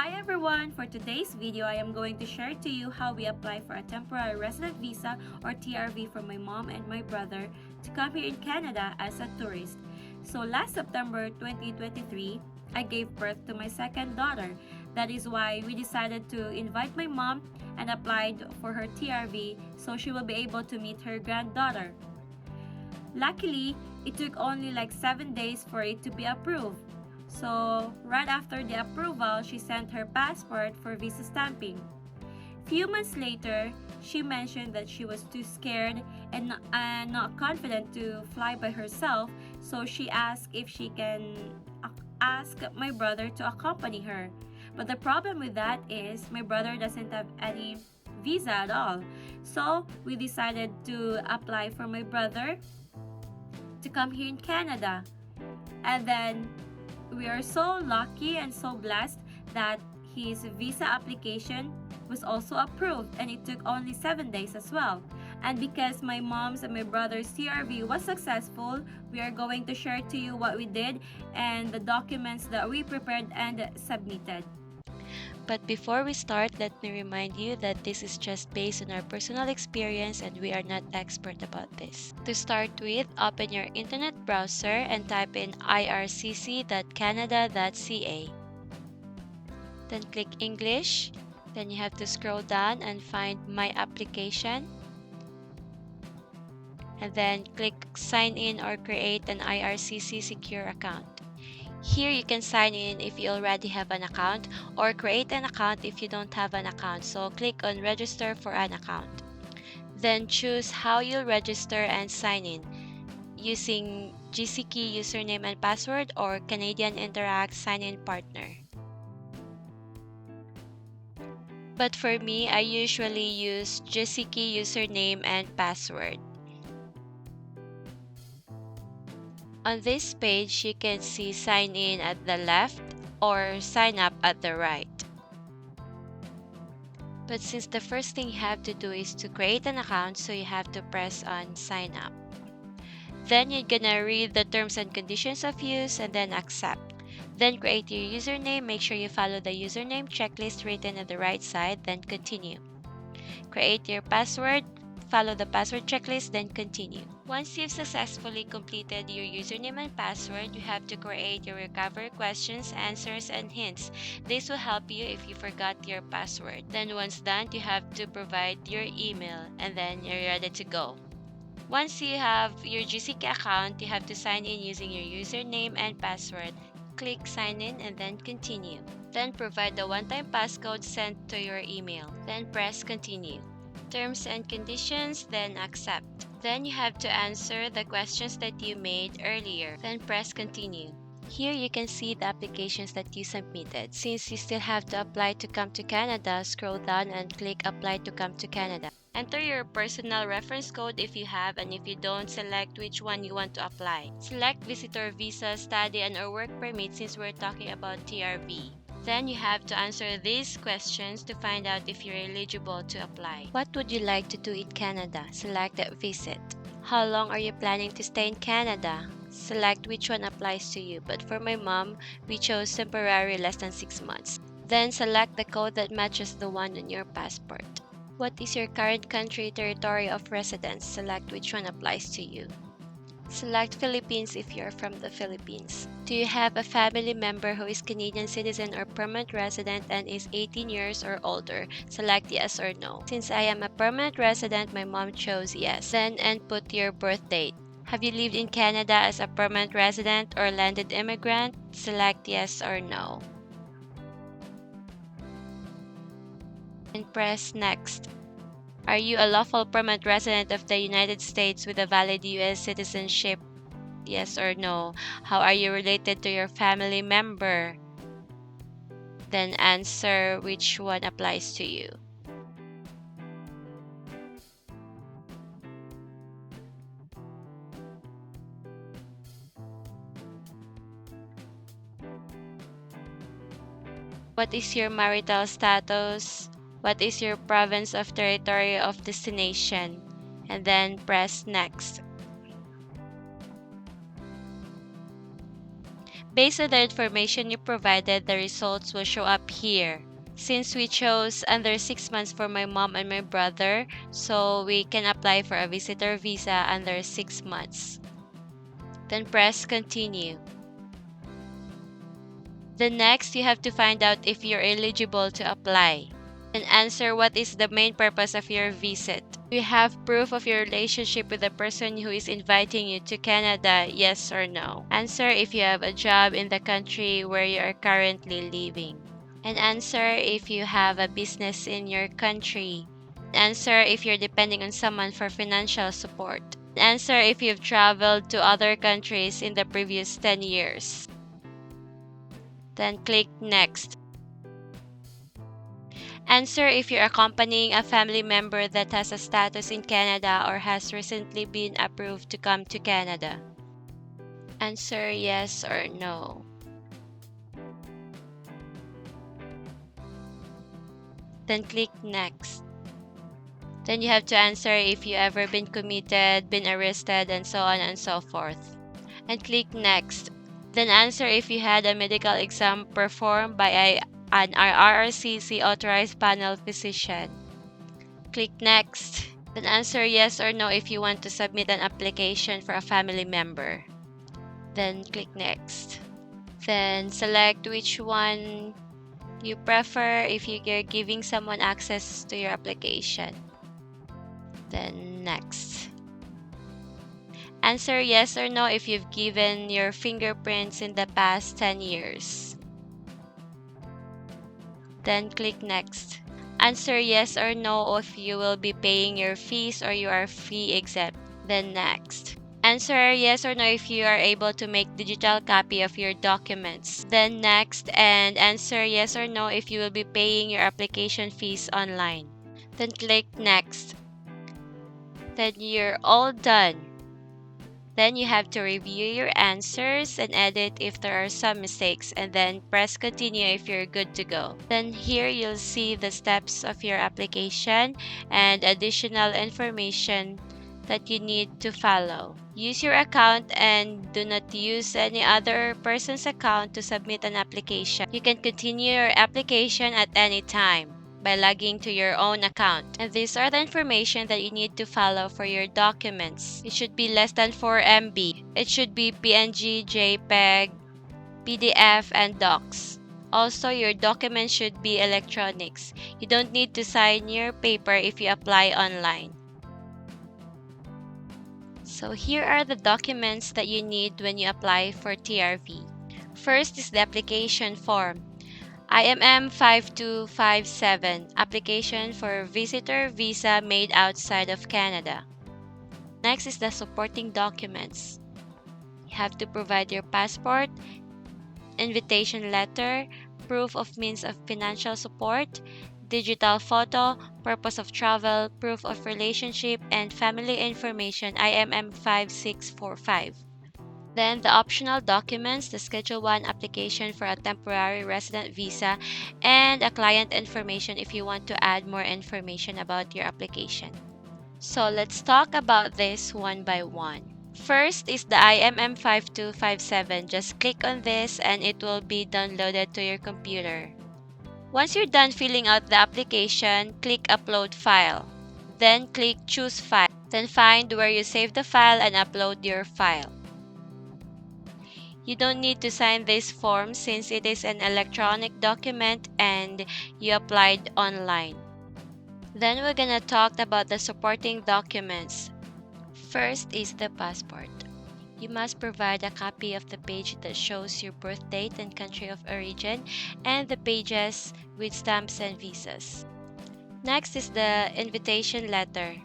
Hi everyone! For today's video, I am going to share to you how we apply for a temporary resident visa or TRV for my mom and my brother to come here in Canada as a tourist. So last September 2023, I gave birth to my second daughter. That is why we decided to invite my mom and applied for her TRV so she will be able to meet her granddaughter. Luckily, it took only like 7 days for it to be approved. So, right after the approval, she sent her passport for visa stamping. Few months later, she mentioned that she was too scared and not confident to fly by herself, so she asked if she can ask my brother to accompany her. But the problem with that is my brother doesn't have any visa at all. So, we decided to apply for my brother to come here in Canada. And then we are so lucky and so blessed that his visa application was also approved, and it took only 7 days as well. And because my mom's and my brother's TRV was successful, we are going to share to you what we did and the documents that we prepared and submitted. But before we start, let me remind you that this is just based on our personal experience and we are not expert about this. To start with, open your internet browser and type in ircc.canada.ca. Then click English. Then you have to scroll down and find My Application. And then click Sign in or create an IRCC secure account. Here you can sign in if you already have an account or create an account if you don't have an account. So click on register for an account. Then choose how you'll register and sign in using Gckey username and password or Canadian Interact sign-in partner. But for me, I usually use Gckey username and password. On this page, you can see sign in at the left or sign up at the right. But since the first thing you have to do is to create an account, so you have to press on sign up. Then you're gonna read the terms and conditions of use and then accept. Then create your username, make sure you follow the username checklist written on the right side, then continue. Create your password, follow the password checklist, then continue. Once you've successfully completed your username and password, you have to create your recovery questions, answers, and hints. This will help you if you forgot your password. Then once done, you have to provide your email and then you're ready to go. Once you have your Gckey account, you have to sign in using your username and password. Click sign in and then continue. Then provide the one-time passcode sent to your email. Then press continue. Terms and conditions, then accept. Then you have to answer the questions that you made earlier. Then press continue. Here you can see the applications that you submitted. Since you still have to apply to come to Canada, scroll down and click apply to come to Canada. Enter your personal reference code if you have, and if you don't, select which one you want to apply. Select visitor visa, study, and or work permit since we're talking about TRV. Then you have to answer these questions to find out if you're eligible to apply. What would you like to do in Canada? Select visit. How long are you planning to stay in Canada? Select which one applies to you, but for my mom, we chose temporary less than 6 months. Then select the code that matches the one on your passport. What is your current country territory of residence? Select which one applies to you. Select Philippines if you're from the Philippines. Do you have a family member who is Canadian citizen or permanent resident and is 18 years or older? Select yes or no. Since I am a permanent resident, my mom chose yes. Then input your birth date. Have you lived in Canada as a permanent resident or landed immigrant? Select yes or no. And press next. Are you a lawful permanent resident of the United States with a valid U.S. citizenship? Yes or no. How are you related to your family member? Then answer which one applies to you. What is your marital status? What is your province of territory of destination? And then press next. Based on the information you provided, the results will show up here. Since we chose under 6 months for my mom and my brother, so we can apply for a visitor visa under 6 months. Then press continue. Then next, you have to find out if you're eligible to apply. Then answer what is the main purpose of your visit. Do you have proof of your relationship with the person who is inviting you to Canada, yes or no? Answer if you have a job in the country where you are currently living. And answer if you have a business in your country. Answer if you're depending on someone for financial support. Answer if you've traveled to other countries in the previous 10 years. Then click Next. Answer if you're accompanying a family member that has a status in Canada or has recently been approved to come to Canada. Answer yes or no. Then click Next. Then you have to answer if you ever been committed, been arrested, and so on and so forth. And click Next. Then answer if you had a medical exam performed by an RRCC authorized panel physician. Click Next. Then answer yes or no if you want to submit an application for a family member. Then click Next. Then select which one you prefer if you're giving someone access to your application. Then Next. Answer yes or no if you've given your fingerprints in the past 10 years. Then click Next. Answer yes or no if you will be paying your fees or you are fee exempt. Then Next. Answer yes or no if you are able to make digital copy of your documents. Then Next, and answer yes or no if you will be paying your application fees online. Then click Next. Then you're all done. Then you have to review your answers and edit if there are some mistakes, and then press continue if you're good to go. Then here you'll see the steps of your application and additional information that you need to follow. Use your account and do not use any other person's account to submit an application. You can continue your application at any time by logging to your own account. And these are the information that you need to follow for your documents. It should be less than 4 MB. It should be PNG, JPEG, PDF, and docs. Also, your documents should be electronics. You don't need to sign your paper if you apply online. So here are the documents that you need when you apply for TRV. First is the application form. IMM 5257, application for visitor visa made outside of Canada. Next is the supporting documents. You have to provide your passport, invitation letter, proof of means of financial support, digital photo, purpose of travel, proof of relationship, and family information IMM 5645. Then the optional documents, the Schedule 1 application for a temporary resident visa, and a client information if you want to add more information about your application. So let's talk about this one by one. First is the IMM 5257. Just click on this and it will be downloaded to your computer. Once you're done filling out the application, click Upload File. Then click Choose File. Then find where you save the file and upload your file. You don't need to sign this form since it is an electronic document and you applied online. Then we're gonna talk about the supporting documents. First is the passport. You must provide a copy of the page that shows your birth date and country of origin and the pages with stamps and visas. Next is the invitation letter.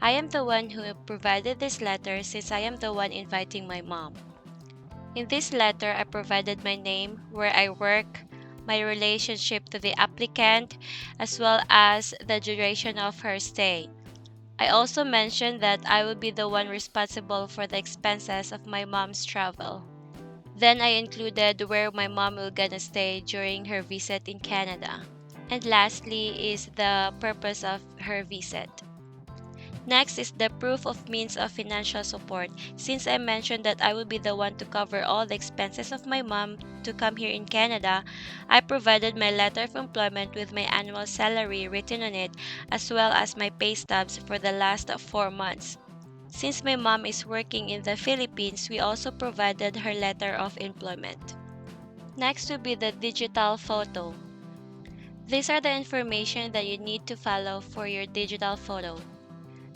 I am the one who provided this letter since I am the one inviting my mom. In this letter, I provided my name, where I work, my relationship to the applicant, as well as the duration of her stay. I also mentioned that I will be the one responsible for the expenses of my mom's travel. Then I included where my mom will gonna stay during her visit in Canada. And lastly is the purpose of her visit. Next is the proof of means of financial support. Since I mentioned that I will be the one to cover all the expenses of my mom to come here in Canada, I provided my letter of employment with my annual salary written on it, as well as my pay stubs for the last 4 months. Since my mom is working in the Philippines, we also provided her letter of employment. Next will be the digital photo. These are the information that you need to follow for your digital photo.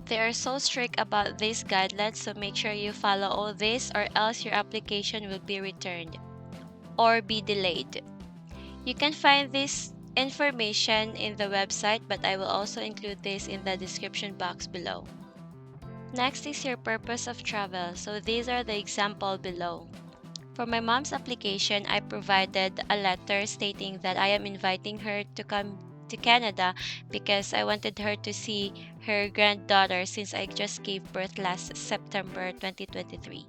They are so strict about these guidelines, so make sure you follow all this or else your application will be returned or be delayed. You can find this information in the website, but I will also include this in the description box below. Next is your purpose of travel. So these are the example below. For my mom's application, I provided a letter stating that I am inviting her to come to Canada because I wanted her to see her granddaughter since I just gave birth last September 2023.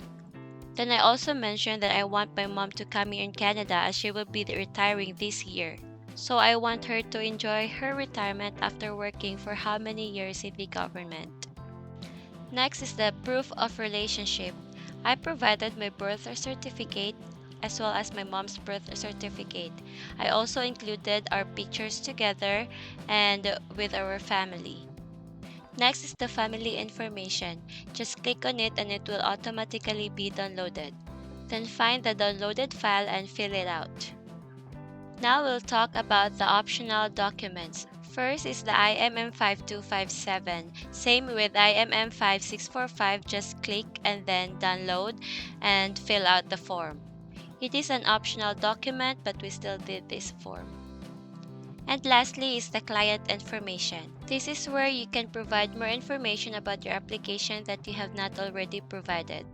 Then I also mentioned that I want my mom to come here in Canada as she will be retiring this year. So I want her to enjoy her retirement after working for how many years in the government. Next is the proof of relationship. I provided my birth certificate as well as my mom's birth certificate. I also included our pictures together and with our family. Next is the family information. Just click on it and it will automatically be downloaded. Then find the downloaded file and fill it out. Now we'll talk about the optional documents. First is the IMM 5257. Same with IMM 5645, just click and then download and fill out the form. It is an optional document, but we still did this form. And lastly is the client information. This is where you can provide more information about your application that you have not already provided.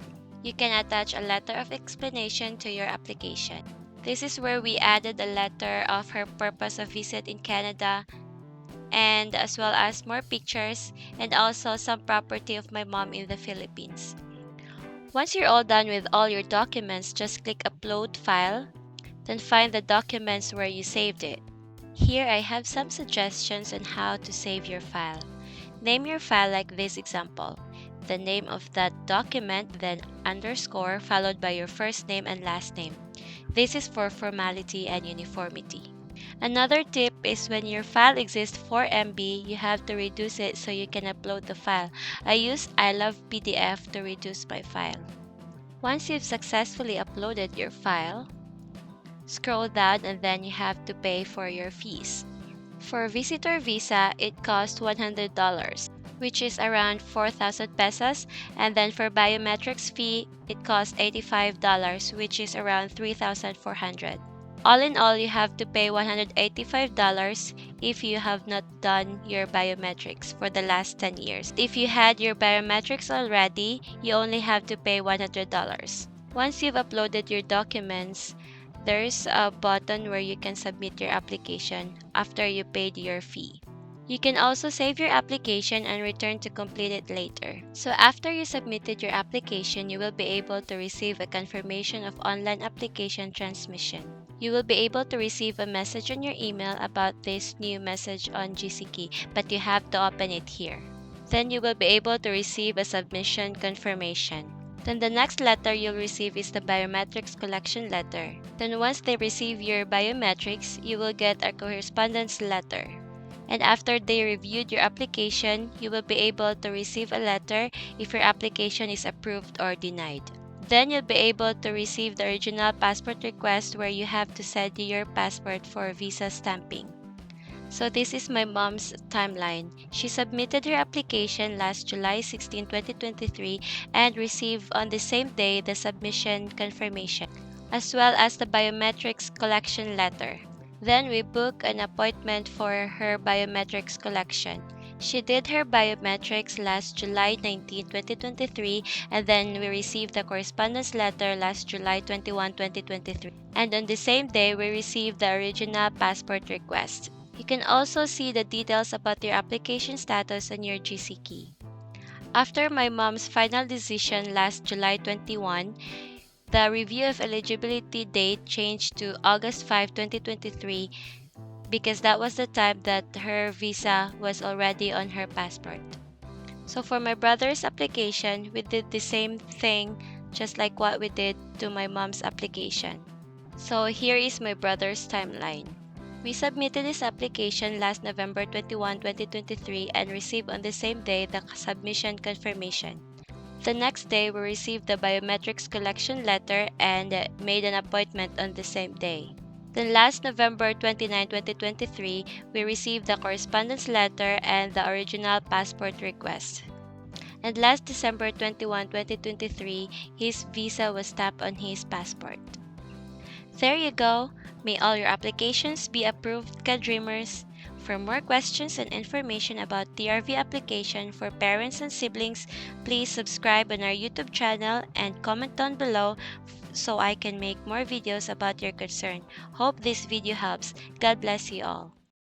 You can attach a letter of explanation to your application. This is where we added a letter of her purpose of visit in Canada, and as well as more pictures and also some property of my mom in the Philippines. Once you're all done with all your documents, just click Upload File, then find the documents where you saved it. Here I have some suggestions on how to save your file. Name your file like this example. The name of that document, then underscore followed by your first name and last name. This is for formality and uniformity. Another tip is when your file exists 4 MB, you have to reduce it so you can upload the file. I use I Love PDF to reduce my file. Once you've successfully uploaded your file, scroll down and then you have to pay for your fees. For visitor visa, it costs $100, which is around 4,000 pesos, and then for biometrics fee, it costs $85, which is around 3,400. All in all, you have to pay $185 if you have not done your biometrics for the last 10 years. If you had your biometrics already, you only have to pay $100. Once you've uploaded your documents, there's a button where you can submit your application after you paid your fee. You can also save your application and return to complete it later. So after you submitted your application, you will be able to receive a confirmation of online application transmission. You will be able to receive a message on your email about this new message on Gckey, but you have to open it here. Then you will be able to receive a submission confirmation. Then the next letter you'll receive is the biometrics collection letter. Then once they receive your biometrics, you will get a correspondence letter. And after they reviewed your application, you will be able to receive a letter if your application is approved or denied. Then you'll be able to receive the original passport request where you have to send your passport for visa stamping. So this is my mom's timeline. She submitted her application last July 16, 2023 and received on the same day the submission confirmation, as well as the biometrics collection letter. Then we booked an appointment for her biometrics collection. She did her biometrics last July 19, 2023, and then we received the correspondence letter last July 21, 2023. And on the same day, we received the original passport request. You can also see the details about your application status on your Gckey. After my mom's final decision last July 21, the review of eligibility date changed to August 5, 2023 because that was the time that her visa was already on her passport. So for my brother's application, we did the same thing just like what we did to my mom's application. So here is my brother's timeline. We submitted this application last November 21, 2023 and received on the same day the submission confirmation. The next day, we received the biometrics collection letter and made an appointment on the same day. Then last November 29, 2023, we received the correspondence letter and the original passport request. And last December 21, 2023, his visa was stamped on his passport. There you go. May all your applications be approved, ka-dreamers. For more questions and information about TRV application for parents and siblings, please subscribe on our YouTube channel and comment down below so I can make more videos about your concern. Hope this video helps. God bless you all.